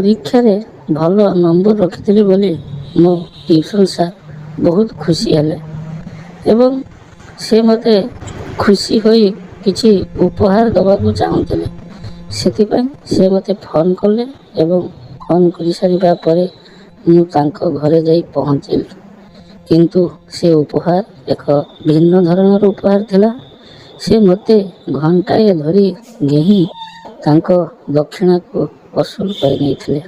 ପରୀକ୍ଷାରେ ଭଲ ନମ୍ବର ରଖିଥିଲି ବୋଲି ମୋ ଟ୍ୟୁସନ୍ ସାର୍ ବହୁତ ଖୁସି ହେଲେ ଏବଂ ସେ ମୋତେ ଖୁସି ହୋଇ କିଛି ଉପହାର ଦେବାକୁ ଚାହୁଁଥିଲେ। ସେଥିପାଇଁ ସେ ମୋତେ ଫୋନ୍ କଲେ ଏବଂ ଫୋନ୍ କରିସାରିବା ପରେ ମୁଁ ତାଙ୍କ ଘରେ ଯାଇ ପହଞ୍ଚିଲି। କିନ୍ତୁ ସେ ଉପହାର ଏକ ଭିନ୍ନ ଧରଣର ଉପହାର ଥିଲା। ସେ ମୋତେ ଘଣ୍ଟାଏ ଧରି ଗେହି ତାଙ୍କ ଦକ୍ଷିଣାକୁ ଅସୁଲ କରି ନେଇଥିଲେ।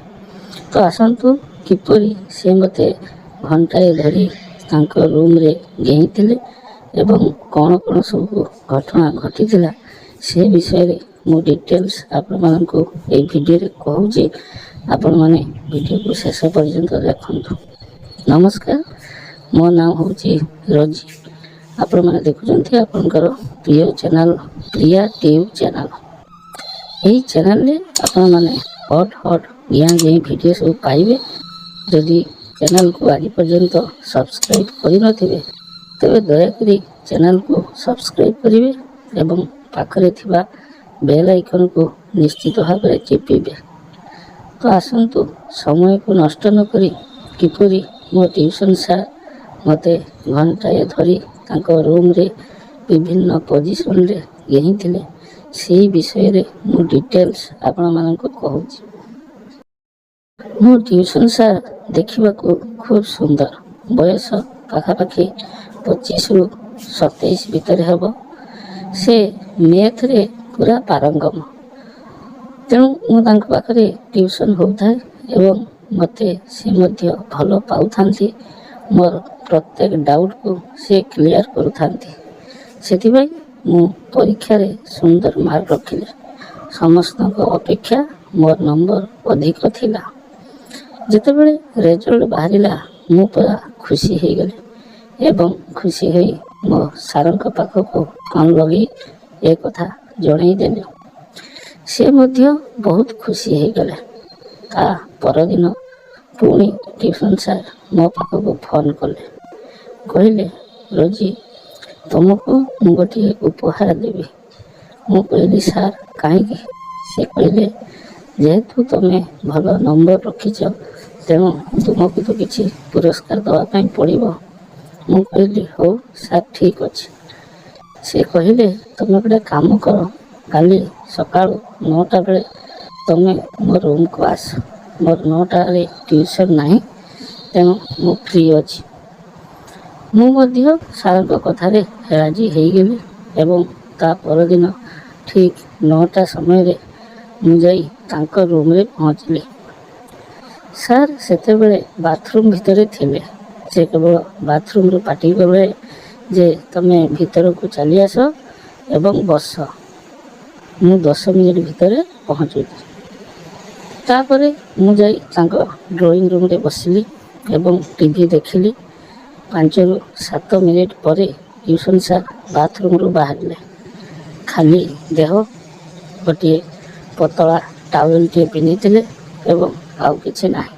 ତ ଆସନ୍ତୁ କିପରି ସେ ମୋତେ ଘଣ୍ଟାଏ ଧରି ତାଙ୍କ ରୁମ୍ରେ ଗେହିଥିଲେ ଏବଂ କ'ଣ କ'ଣ ସବୁ ଘଟଣା ଘଟିଥିଲା ସେ ବିଷୟରେ ମୁଁ ଡିଟେଲ୍ସ ଆପଣମାନଙ୍କୁ ଏହି ଭିଡ଼ିଓରେ କହୁଛି। ଆପଣମାନେ ଭିଡ଼ିଓକୁ ଶେଷ ପର୍ଯ୍ୟନ୍ତ ଦେଖନ୍ତୁ। ନମସ୍କାର, ମୋ ନାଁ ହେଉଛି ରୋଜି। ଆପଣମାନେ ଦେଖୁଛନ୍ତି ଆପଣଙ୍କର ପ୍ରିୟ ଚ୍ୟାନେଲ୍ ପ୍ରିୟା ଟ୍ୟୁବ୍ ଚ୍ୟାନେଲ୍। ଏହି ଚ୍ୟାନେଲରେ ଆପଣମାନେ ହଟ୍ ଗେଁ ଭିଡ଼ିଓ ସବୁ ପାଇବେ। ଯଦି ଚ୍ୟାନେଲକୁ ଆଜି ପର୍ଯ୍ୟନ୍ତ ସବସ୍କ୍ରାଇବ୍ କରିନଥିବେ ତେବେ ଦୟାକରି ଚ୍ୟାନେଲକୁ ସବସ୍କ୍ରାଇବ୍ କରିବେ ଏବଂ ପାଖରେ ଥିବା ବେଲ୍ ଆଇକନ୍କୁ ନିଶ୍ଚିତ ଭାବରେ ଚିପିବେ। ତ ଆସନ୍ତୁ ସମୟକୁ ନଷ୍ଟ ନକରି କିପରି ମୋ ଟ୍ୟୁସନ୍ ସାର୍ ମୋତେ ଘଣ୍ଟାଏ ଧରି ତାଙ୍କ ରୁମ୍ରେ ବିଭିନ୍ନ ପୋଜିସନ୍ରେ ଗେହିଥିଲେ ସେହି ବିଷୟରେ ମୁଁ ଡିଟେଲ୍ସ ଆପଣମାନଙ୍କୁ କହୁଛି। ମୋ ଟ୍ୟୁସନ୍ ସାର୍ ଦେଖିବାକୁ ଖୁବ୍ ସୁନ୍ଦର। ବୟସ ପାଖାପାଖି 25ରୁ 27 ଭିତରେ ହେବ। ସେ ମ୍ୟାଥରେ ପୁରା ପାରଙ୍ଗମ। ତେଣୁ ମୁଁ ତାଙ୍କ ପାଖରେ ଟ୍ୟୁସନ୍ ହେଉଥାଏ ଏବଂ ମୋତେ ସେ ମଧ୍ୟ ଭଲ ପାଉଥାନ୍ତି। ମୋର ପ୍ରତ୍ୟେକ ଡାଉଟ୍କୁ ସେ କ୍ଲିୟର କରୁଥାନ୍ତି। ସେଥିପାଇଁ ମୁଁ ପରୀକ୍ଷାରେ ସୁନ୍ଦର ମାର୍କ ରଖିଲି। ସମସ୍ତଙ୍କ ଅପେକ୍ଷା ମୋର ନମ୍ବର ଅଧିକ ଥିଲା। ଯେତେବେଳେ ରେଜଲ୍ଟ ବାହାରିଲା ମୁଁ ପୁରା ଖୁସି ହୋଇଗଲି ଏବଂ ଖୁସି ହୋଇ ମୋ ସାର୍ଙ୍କ ପାଖକୁ ଫୋନ୍ ଲଗାଇ ଏ କଥା ଜଣାଇଦେଲି। ସେ ମଧ୍ୟ ବହୁତ ଖୁସି ହୋଇଗଲେ। ତା ପରଦିନ ପୁଣି ଟ୍ୟୁସନ୍ ସାର୍ ମୋ ପାଖକୁ ଫୋନ୍ କଲେ। କହିଲେ, ରୋଜି, ତୁମକୁ ମୁଁ ଗୋଟିଏ ଉପହାର ଦେବି। ମୁଁ କହିଲି, ସାର୍ କାହିଁକି? ସେ କହିଲେ, ଯେହେତୁ ତୁମେ ଭଲ ନମ୍ବର ରଖିଛ ତେଣୁ ତୁମକୁ ତ କିଛି ପୁରସ୍କାର ଦେବା ପାଇଁ ପଡ଼ିବ। ମୁଁ କହିଲି, ହଉ ସାର୍, ଠିକ୍ ଅଛି। ସେ କହିଲେ, ତୁମେ ଗୋଟେ କାମ କର, କାଲି ସକାଳୁ 9ଟା ବେଳେ ତୁମେ ମୋ ରୁମ୍କୁ ଆସ। ମୋର 9ଟାରେ ଟ୍ୟୁସନ୍ ନାହିଁ, ତେଣୁ ମୁଁ ଫ୍ରି ଅଛି। ମୁଁ ମଧ୍ୟ ସାର୍ଙ୍କ କଥାରେ ରାଜି ହୋଇଗଲି ଏବଂ ତା ପରଦିନ ଠିକ୍ 9ଟା ସମୟରେ ମୁଁ ଯାଇ ତାଙ୍କ ରୁମ୍ରେ ପହଞ୍ଚିଲି। ସାର୍ ସେତେବେଳେ ବାଥରୁମ୍ ଭିତରେ ଥିଲେ। ସେ କେବଳ ବାଥରୁମ୍ରୁ ପାଟି କଲେ ଯେ ତୁମେ ଭିତରକୁ ଚାଲି ଆସ ଏବଂ ବସ। ମୁଁ 10 ମିନିଟ୍ ଭିତରେ ପହଞ୍ଚୁଛି। ତାପରେ ମୁଁ ଯାଇ ତାଙ୍କ ଡ୍ରଇଂ ରୁମ୍ରେ ବସିଲି ଏବଂ ଟିଭି ଦେଖିଲି। 5ରୁ 7 ମିନିଟ୍ ପରେ ଟ୍ୟୁସନ୍ ସାର୍ ବାଥରୁମ୍ରୁ ବାହାରିଲେ। ଖାଲି ଦେହ, ଗୋଟିଏ ପତଳା ଟାୱେଲ୍ଟିଏ ପିନ୍ଧିଥିଲେ ଏବଂ ଆଉ କିଛି ନାହିଁ।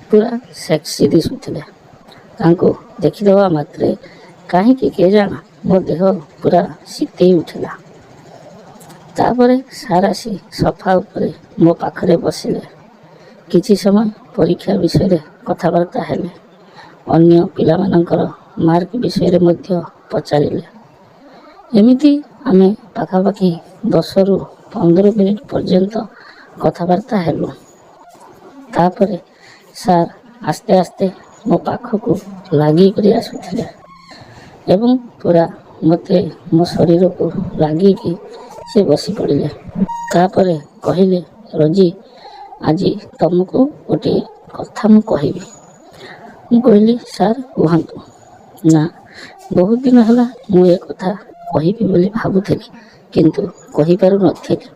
ପୁରା ସେକ୍ସି ଦିଶୁଥିଲେ। ତାଙ୍କୁ ଦେଖିଦେବା ମାତ୍ରେ କାହିଁକି କେଜାଣି ମୋ ଦେହ ପୁରା ଶୀତେଇ ଉଠିଲା। ତାପରେ ସାର୍ ଆସି ସୋଫା ଉପରେ ମୋ ପାଖରେ ବସିଲେ। କିଛି ସମୟ ପରୀକ୍ଷା ବିଷୟରେ କଥାବାର୍ତ୍ତା ହେଲେ। ଅନ୍ୟ ପିଲାମାନଙ୍କର ମାର୍କ ବିଷୟରେ ମଧ୍ୟ ପଚାରିଲେ। ଏମିତି ଆମେ ପାଖାପାଖି 10ରୁ 15 ମିନିଟ୍ ପର୍ଯ୍ୟନ୍ତ କଥାବାର୍ତ୍ତା ହେଲୁ। ତାପରେ ସାର୍ ଆସ୍ତେ ଆସ୍ତେ ମୋ ପାଖକୁ ଲାଗିକରି ଆସୁଥିଲେ ଏବଂ ପୁରା ମୋତେ ମୋ ଶରୀରକୁ ଲାଗିକି ସେ ବସି ପଡ଼ିଲେ। ତାପରେ କହିଲେ, ରୋଜି, ଆଜି ତୁମକୁ ଗୋଟିଏ କଥା ମୁଁ କହିବି। ମୁଁ କହିଲି, ସାର୍ କୁହନ୍ତୁ। ନା, ବହୁତ ଦିନ ହେଲା ମୁଁ ଏ କଥା କହିବି ବୋଲି ଭାବୁଥିଲି କିନ୍ତୁ କହିପାରୁନଥିଲି।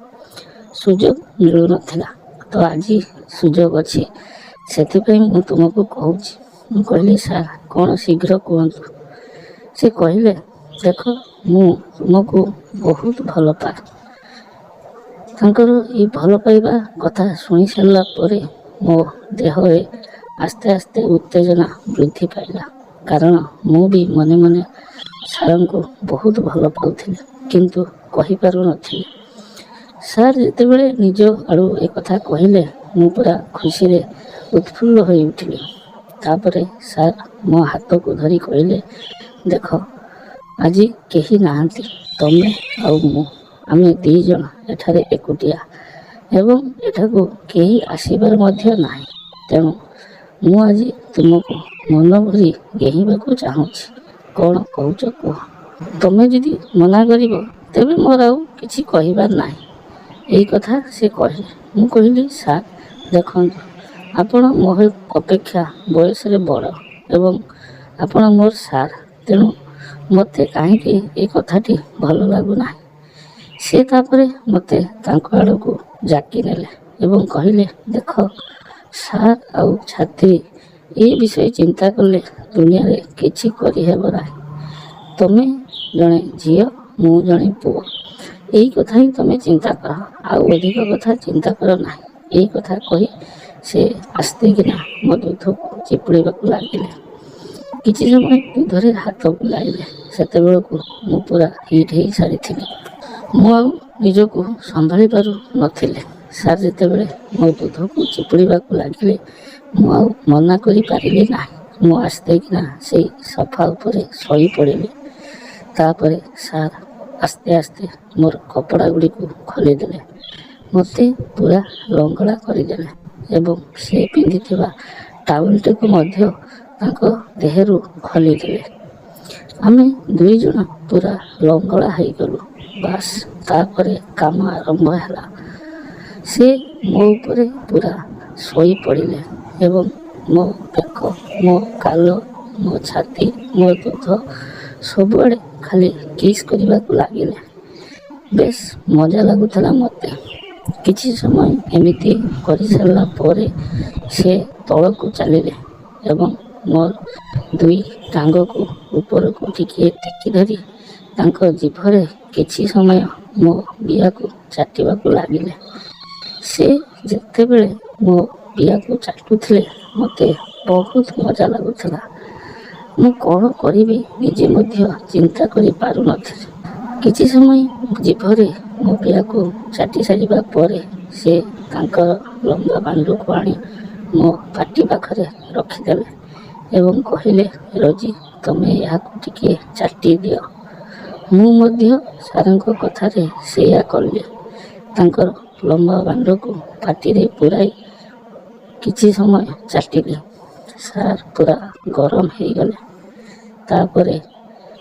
ସୁଯୋଗ ମିଳୁନଥିଲା। ତ ଆଜି ସୁଯୋଗ ଅଛି, ସେଥିପାଇଁ ମୁଁ ତୁମକୁ କହୁଛି। ମୁଁ କହିଲି, ସାର୍ କ'ଣ ଶୀଘ୍ର କୁହନ୍ତୁ। ସେ କହିଲେ, ଦେଖ, ମୁଁ ତୁମକୁ ବହୁତ ଭଲ ପାଏ। ତାଙ୍କର ଏହି ଭଲ ପାଇବା କଥା ଶୁଣି ସାରିଲା ପରେ ମୋ ଦେହରେ ଆସ୍ତେ ଆସ୍ତେ ଉତ୍ତେଜନା ବୃଦ୍ଧି ପାଇଲା। କାରଣ ମୁଁ ବି ମନେ ମନେ ସାର୍ଙ୍କୁ ବହୁତ ଭଲ ପାଉଥିଲି କିନ୍ତୁ କହିପାରୁନଥିଲି। ସାର୍ ଯେତେବେଳେ ନିଜ ଆଡ଼ୁ ଏ କଥା କହିଲେ ମୁଁ ପୁରା ଖୁସିରେ ଉତ୍ଫୁଲ୍ଲ ହୋଇ ଉଠିଲି। ତାପରେ ସାର୍ ମୋ ହାତକୁ ଧରି କହିଲେ, ଦେଖ ଆଜି କେହି ନାହାନ୍ତି, ତମେ ଆଉ ମୁଁ, ଆମେ 2 ଜଣ ଏଠାରେ ଏକୁଟିଆ ଏବଂ ଏଠାକୁ କେହି ଆସିବାର ମଧ୍ୟ ନାହିଁ। ତେଣୁ ମୁଁ ଆଜି ତୁମକୁ ମନ ଭରି ଗେହିବାକୁ ଚାହୁଁଛି। କ'ଣ କହୁଛ କୁହ? ତମେ ଯଦି ମନା କରିବ ତେବେ ମୋର ଆଉ କିଛି କହିବାର ନାହିଁ। ଏଇ କଥା ସେ କହିଲେ। ମୁଁ କହିଲି, ସାର୍ ଦେଖନ୍ତୁ, ଆପଣ ମୋ ଅପେକ୍ଷା ବୟସରେ ବଡ଼ ଏବଂ ଆପଣ ମୋର ସାର୍, ତେଣୁ ମୋତେ କାହିଁକି ଏ କଥାଟି ଭଲ ଲାଗୁନାହିଁ। ସେ ତାପରେ ମୋତେ ତାଙ୍କ ଆଡ଼କୁ ଜାକି ନେଲେ ଏବଂ କହିଲେ, ଦେଖ ସାର୍ ଆଉ ଛାତ୍ରୀ, ଏ ବିଷୟ ଚିନ୍ତା କଲେ ଦୁନିଆରେ କିଛି କରିହେବ ନାହିଁ। ତମେ ଜଣେ ଝିଅ, ମୁଁ ଜଣେ ପୁଅ, ଏଇ କଥା ହିଁ ତମେ ଚିନ୍ତା କର, ଆଉ ଅଧିକ କଥା ଚିନ୍ତା କର ନାହିଁ। ଏଇ କଥା କହି ସେ ଆସ୍ତେ କିନା ମୋ ଦୁଧକୁ ଚିପୁଡ଼ିବାକୁ ଲାଗିଲେ। କିଛି ସମୟ ଦୁଧରେ ହାତ ବୁଲାଇଲେ। ସେତେବେଳକୁ ମୁଁ ପୁରା ହିଟ୍ ହେଇ ସାରିଥିଲି। ମୁଁ ଆଉ ନିଜକୁ ସମ୍ଭାଳି ପାରୁ ନଥିଲି। ସାର୍ ଯେତେବେଳେ ମୋ ଦୁଧକୁ ଚିପୁଡ଼ିବାକୁ ଲାଗିଲେ, ମୁଁ ଆଉ ମନା କରିପାରିଲି ନାହିଁ। ମୁଁ ଆସ୍ତେ କିନା ସେଇ ସୋଫା ଉପରେ ଶୋଇ ପଡ଼ିଲି। ତାପରେ ସାର୍ ଆସ୍ତେ ଆସ୍ତେ ମୋର କପଡ଼ା ଗୁଡ଼ିକୁ ଖୋଲିଦେଲେ। ମୋତେ ପୁରା ଲଙ୍ଗଳା କରିଦେଲେ ଏବଂ ସେ ପିନ୍ଧିଥିବା ଟାୱେଲଟିକୁ ମଧ୍ୟ ତାଙ୍କ ଦେହରୁ ଖୋଲିଦେଲେ। ଆମେ 2 ଜଣ ପୁରା ଲଙ୍ଗଳା ହେଇଗଲୁ। ବାସ୍, ତାପରେ କାମ ଆରମ୍ଭ ହେଲା। ସେ ମୋ ଉପରେ ପୁରା ଶୋଇ ପଡ଼ିଲେ ଏବଂ ମୋ ବେକ, ମୋ ଗାଲ, ମୋ ଛାତି, ମୋ ଦୁଧ ସବୁଆଡ଼େ ଖାଲି କିସ୍ କରିବାକୁ ଲାଗିଲେ। ବେଶ୍ ମଜା ଲାଗୁଥିଲା ମୋତେ। କିଛି ସମୟ ଏମିତି କରିସାରିଲା ପରେ ସେ ତଳକୁ ଚାଲିଲେ ଏବଂ ମୋର 2 ଟାଙ୍ଗକୁ ଉପରକୁ ଟିକିଏ ଟେକି ଧରି ତାଙ୍କ ଜିଭରେ କିଛି ସମୟ ମୋ ବିଆକୁ ଚାଟିବାକୁ ଲାଗିଲେ। ସେ ଯେତେବେଳେ ମୋ ବିଆକୁ ଚାଟୁଥିଲେ ମୋତେ ବହୁତ ମଜା ଲାଗୁଥିଲା। ମୁଁ କ'ଣ କରିବି ନିଜେ ମଧ୍ୟ ଚିନ୍ତା କରିପାରୁନଥିଲି। କିଛି ସମୟ ଜିଭରେ ମୋ ବିଆକୁ ଚାଟି ସାରିବା ପରେ ସେ ତାଙ୍କର ଲମ୍ବା ବାଣ୍ଡକୁ ଆଣି ମୋ ପାଟି ପାଖରେ ରଖିଦେଲେ ଏବଂ କହିଲେ, ରୋଜି, ତମେ ଏହାକୁ ଟିକିଏ ଚାଟି ଦିଅ। ମୁଁ ମଧ୍ୟ ସାର୍ଙ୍କ କଥାରେ ସେଇଆ କଲି। ତାଙ୍କର ଲମ୍ବା ବାଣ୍ଡକୁ ପାଟିରେ ପୁରାଇ କିଛି ସମୟ ଚାଟିଲି। ସାର୍ ପୁରା ଗରମ ହେଇଗଲେ। ତାପରେ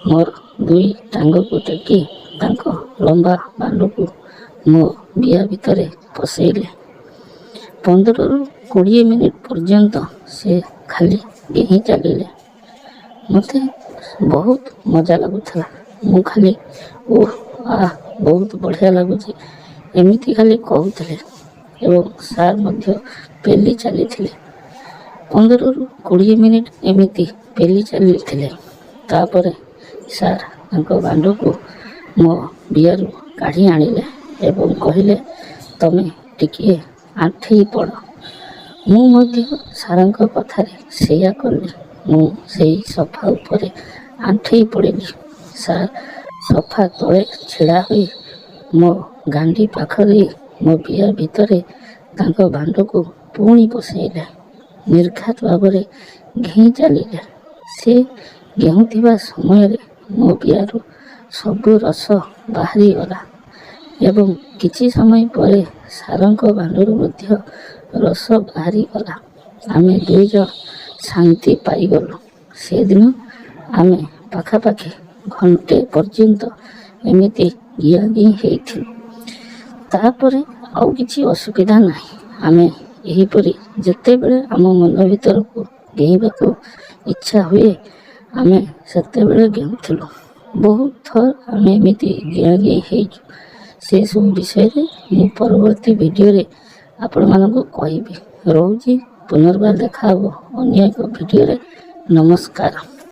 ମୋର 2 ଟାଙ୍ଗକୁ ଟେକି ତାଙ୍କ ଲମ୍ବା ବାଣ୍ଡକୁ ମୋ ବିଆ ଭିତରେ ପଶେଇଲେ। 15ରୁ 20 ମିନିଟ୍ ପର୍ଯ୍ୟନ୍ତ ସେ ଖାଲି ଡେଇଁ ଚାଲିଲେ। ମୋତେ ବହୁତ ମଜା ଲାଗୁଥିଲା। ମୁଁ ଖାଲି ଓଃ ଆଃ, ବହୁତ ବଢ଼ିଆ ଲାଗୁଛି ଏମିତି ଖାଲି କହୁଥିଲେ ଏବଂ ସାର୍ ମଧ୍ୟ ପେଲି ଚାଲିଥିଲେ। 15ରୁ 20 ମିନିଟ୍ ଏମିତି ପେଲି ଚାଲିଥିଲେ। ତାପରେ ସାର୍ ତାଙ୍କ ବାଣ୍ଡକୁ ମୋ ବିଆରୁ କାଢ଼ି ଆଣିଲେ ଏବଂ କହିଲେ, ତମେ ଟିକିଏ ଆଣ୍ଠେଇ ପଡ଼। ମୁଁ ମଧ୍ୟ ସାର୍ଙ୍କ କଥାରେ ସେଇଆ କଲି। ମୁଁ ସେଇ ସୋଫା ଉପରେ ଆଣ୍ଠେଇ ପଡ଼ିଲି। ସାର୍ ସୋଫା ତଳେ ଛିଡ଼ା ହୋଇ ମୋ ଗାଣ୍ଡି ପାଖରେ ମୋ ବିଆ ଭିତରେ ତାଙ୍କ ବାଣ୍ଡକୁ ପୁଣି ପଶେଇଲେ। ନିର୍ଘାତ ଭାବରେ ଘେଇଁ ଚାଲିଲେ। ସେ ଘେଉଁଥିବା ସମୟରେ ମୋ ବିଆରୁ ସବୁ ରସ ବାହାରିଗଲା ଏବଂ କିଛି ସମୟ ପରେ ସାର୍ଙ୍କ ବାଣ୍ଡରୁ ମଧ୍ୟ ରସ ବାହାରିଗଲା। ଆମେ 2 ଜଣ ଶାନ୍ତି ପାଇଗଲୁ। ସେଦିନ ଆମେ ପାଖାପାଖି ଘଣ୍ଟେ ପର୍ଯ୍ୟନ୍ତ ଏମିତି ଗିଆଁଗିଇଁ ହେଇଥିଲୁ। ତାପରେ ଆଉ କିଛି ଅସୁବିଧା ନାହିଁ। ଆମେ ଏହିପରି ଯେତେବେଳେ ଆମ ମନ ଭିତରକୁ ଡେଇଁବାକୁ ଇଚ୍ଛା ହୁଏ, ଆମେ ସେତେବେଳେ ଡେଉଁଥିଲୁ। ବହୁତ ଥର ଆମେ ଏମିତି ଗିଆଁଗିଇଁ ହେଇଛୁ। ସେସବୁ ବିଷୟରେ ମୁଁ ପରବର୍ତ୍ତୀ ଭିଡ଼ିଓରେ ଆପଣମାନଙ୍କୁ କହିବି। ରହୁଛି, ପୁନର୍ବାର ଦେଖା ହେବ ଅନ୍ୟ ଏକ ଭିଡ଼ିଓରେ। ନମସ୍କାର।